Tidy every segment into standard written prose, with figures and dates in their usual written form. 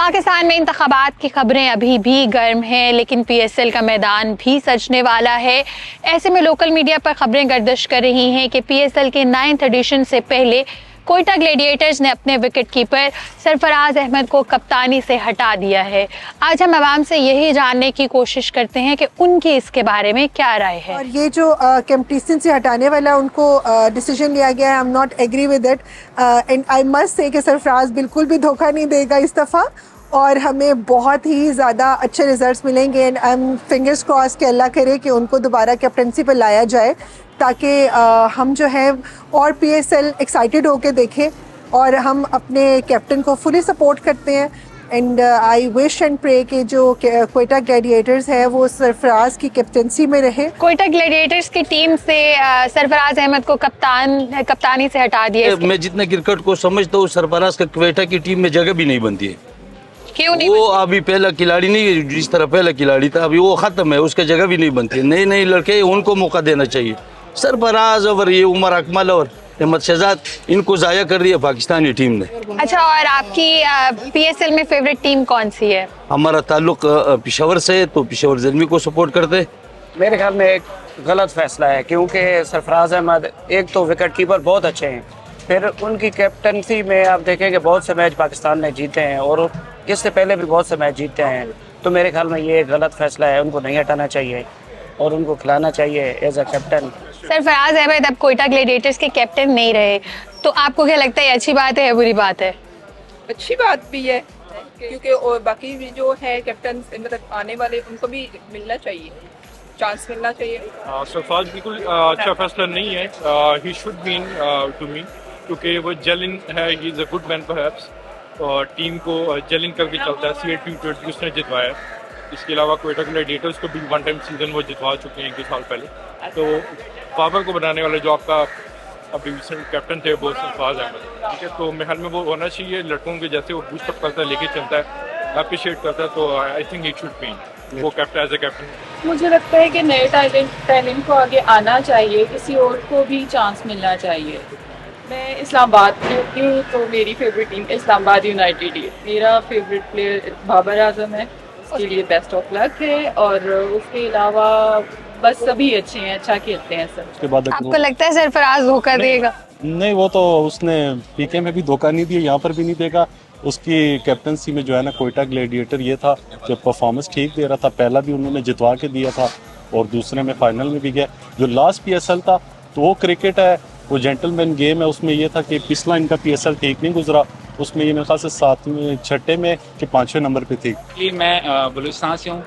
पाकिस्तान में इंतखाबात की खबरें अभी भी गर्म हैं, लेकिन पीएसएल का मैदान भी सजने वाला है। ऐसे में लोकल मीडिया पर खबरें गर्दिश कर रही हैं कि पीएसएल के 9th एडिशन से पहले कोयटा ग्लेडिएटर्स ने अपने विकेट कीपर सरफराज अहमद को कप्तानी से हटा दिया है। आज हम आवाम से यही जानने की कोशिश करते हैं कि उनकी इसके बारे में क्या राय है। और ये जो कंपटीशन से हटाने वाला उनको डिसीजन लिया गया है, I am not agree with it and I must say कि सरफराज बिल्कुल भी धोखा नहीं देगा इस दफ़ा और हमें बहुत ही ज़्यादा अच्छे रिजल्ट्स मिलेंगे। And I am fingers cross कि अल्लाह करे कि उनको दोबारा कैप्टनसी पर लाया जाए ताकि हम जो है और पीएसएल एक्साइटेड होकर देखें और हम अपने कैप्टन को फुली सपोर्ट करते हैं। And I wish and pray कि जो कोयटा ग्लैडिएटर्स है वो सरफराज की कैप्टनसी में रहे। कोयटा ग्लैडिएटर्स की टीम से सरफराज अहमद को कप्तानी से हटा दिया। मैं जितना क्रिकेट को समझता हूँ, सरफराज का कोयटा की टीम में जगह भी नहीं बनती है। क्यों नहीं? वो अभी पहला खिलाड़ी नहीं है, जिस तरह पहला खिलाड़ी था अभी वो खत्म है, उसका जगह भी नहीं बनती है। नए नए लड़के उनको मौका देना चाहिए। सरफराज और ये उमर अकमल और अहमद शहजाद इनको जाया कर दिया पाकिस्तानी टीम ने। अच्छा, और आपकी पीएसएल में फेवरेट टीम कौन सी है? हमारा ताल्लुक पेशावर से है तो पेशावर ज़ल्मी को सपोर्ट करते। मेरे ख्याल में एक गलत फैसला है क्योंकि सरफराज अहमद एक तो विकेट कीपर बहुत अच्छे हैं, फिर उनकी कैप्टनसी में आप देखेंगे बहुत से मैच पाकिस्तान ने जीते हैं और इससे पहले भी बहुत से मैच जीते हैं। तो मेरे ख्याल में ये गलत फैसला है, उनको नहीं हटाना चाहिए और उनको खिलाना चाहिए as a captain. Sarfaraz Ahmed अब कोयटा ग्लेडिएटर्स के कैप्टन नहीं रहे, तो आपको क्या लगता है अच्छी बात है या बुरी बात है? अच्छी बात भी है क्योंकि और बाकी भी जो है कैप्टन मतलब आने वाले उनको भी मिलना चाहिए, चांस मिलना चाहिए। सरफराज बिल्कुल अच्छा फैसला नहीं है। He should be in to me क्योंकि वो जेलिन है, he is a good man perhaps और टीम को जेलिन करके चलता है। CA T20 उसने जितवाया। इसके अलावा कोयटा ग्लैडिएटर्स को भी 1 टाइम सीजन वो जितवा चुके हैं 1 साल पहले। तो बाबर को बनाने वाले जो आपका अभी रिसेंट कैप्टन थे वो सरफराज अहमद, ठीक है। तो मेरे ख्याल में वो होना चाहिए लड़कों के जैसे वो बूस्टअप करता है, लेके चलता है, अप्रिशिएट करता है। तो I think it should be वो कैप्टन एज ए कैप्टन। मुझे लगता है कि नए टैलेंट को आगे आना चाहिए, किसी और को भी चांस मिलना चाहिए। मैं इस्लामाबाद में होती हूँ तो मेरी फेवरेट टीम इस्लामाबाद यूनाइटेड है। मेरा फेवरेट प्लेयर बाबर आजम है, उसके लिए बेस्ट ऑफ लक है। और उसके अलावा बस सभी अच्छे हैं, अच्छा खेलते हैं सब। उसके बाद आपको लगता है सरफराज धोखा देगा? नहीं, वो तो उसने पीके में भी धोखा नहीं दिया, यहाँ पर भी नहीं देगा। उसकी कैप्टनसी में जो है ना कोयटा ग्लैडिएटर ये था जो परफॉर्मेंस ठीक दे रहा था, पहला भी उन्होंने जितवा के दिया था और दूसरे में फाइनल में भी गया। जो लास्ट पीएसएल था तो वो क्रिकेट है, वो जेंटलमैन गेम है। उसमें ये था कि पिछला इनका पीएसएल ठीक नहीं गुजरा, उसमें ये मेरे ख्याल से 7वें 6ठे में कि 5वें नंबर पे थी। मैं बलूचिस्तान से हूँ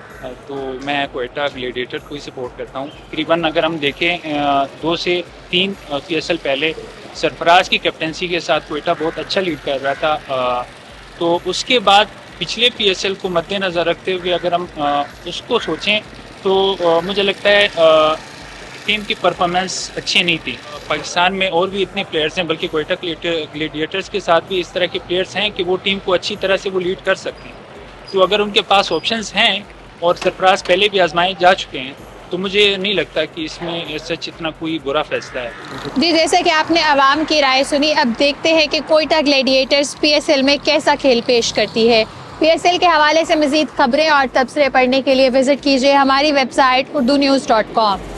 तो मैं कोयटा ग्लैडिएटर को ही सपोर्ट करता हूँ। तकरीबन अगर हम देखें 2 से 3 पीएसएल पहले सरफराज की कैप्टनसी के साथ कोयटा बहुत अच्छा लीड कर रहा था। तो उसके बाद पिछले पीएसएल को मद्देनज़र रखते हुए अगर हम उसको सोचें तो मुझे लगता है टीम की परफॉर्मेंस अच्छी नहीं थी। पाकिस्तान में और भी इतने प्लेयर्स हैं, बल्कि कोयटा ग्लैडिएटर्स के साथ भी इस तरह के प्लेयर्स हैं कि वो टीम को अच्छी तरह से वो लीड कर सकते हैं। तो अगर उनके पास ऑप्शंस हैं और सरफराज पहले भी आजमाए जा चुके हैं तो मुझे नहीं लगता कि इसमें सच इतना कोई बुरा फैसला है। जी, जैसे कि आपने आवाम की राय सुनी, अब देखते हैं कि कोयटा ग्लैडिएटर्स पीएसएल में कैसा खेल पेश करती है। पीएसएल के हवाले से मज़ीद खबरें और तबसरे पढ़ने के लिए विजिट कीजिए हमारी वेबसाइट urdunews.com।